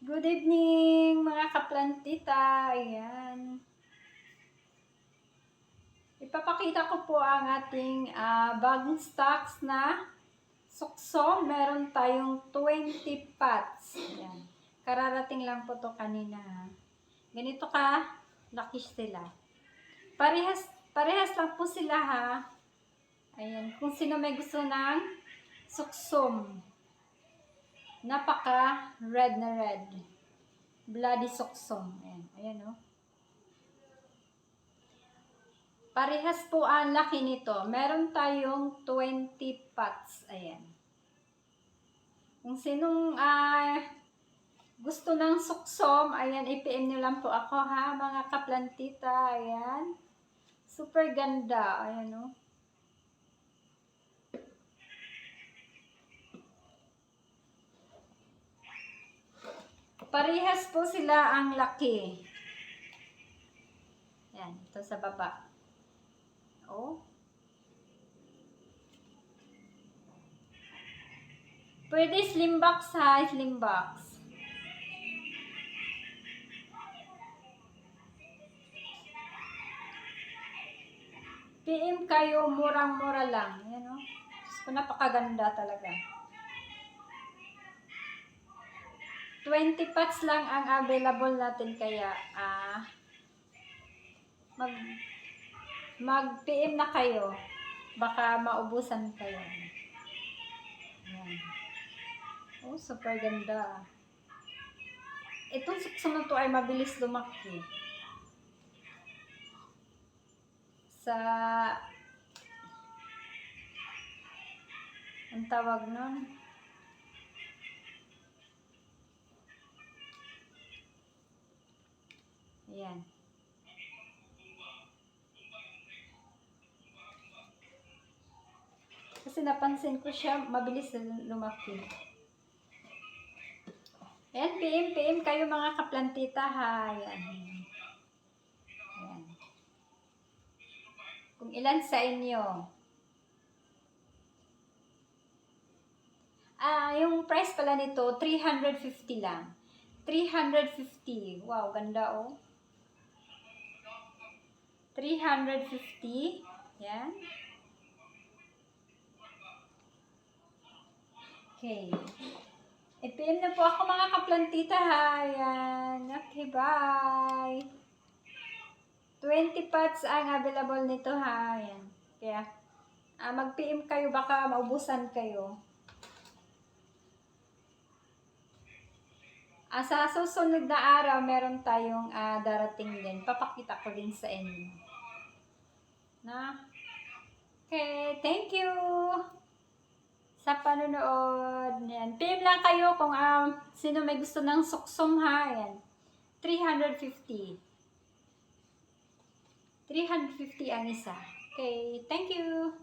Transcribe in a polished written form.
Good evening mga kaplantita. Ayan. Ipapakita ko po ang ating bagong stocks na sukso. Meron tayong 20 pots. Ayan. Kararating lang po to kanina. Ganito ka, laki sila. Parehas lang po sila ha. Ayan. Kung sino may gusto ng suksum. Napaka red na red. Bloody suksum. Ayan. Ayan o. Parehas po ang laki nito. Meron tayong 20 pots. Ayan. Kung sinong gusto ng suksom, ayan, i-PM nyo lang po ako ha, mga kaplantita. Ayan. Super ganda. Ayan o. Parehas po sila ang laki. Ayan. Ito sa baba. Oh. Pwede slim box ha, slim box. PM kayo, murang-mura lang. Ayan o. So, napakaganda talaga. 20 pots lang ang available natin kaya mag-PM na kayo. Baka maubusan kayo. Ayan. Oh, super ganda. Itong suksum na to ay mabilis lumaki. Sa ang tawag nun, ayan. Kasi napansin ko siya, mabilis lumaki. Ayan, PM kayo mga kaplantita ha. Ayan. Ayan. Kung ilan sa inyo. Yung price pala nito, 350 lang. 350. Wow, ganda oh. 350. Yan. Okay. I-PM na po ako mga kaplantita ha. Yan. Okay, bye. 20 pots ang available nito ha. Yan. Kaya, mag-PM kayo baka maubusan kayo. Sa susunod na araw, meron tayong darating din. Papakita ko din sa inyo. Na? Okay, thank you sa panonood. Yan. PM lang kayo kung sino may gusto ng suksum ha. Yan. 350. 350 ang isa. Okay, thank you.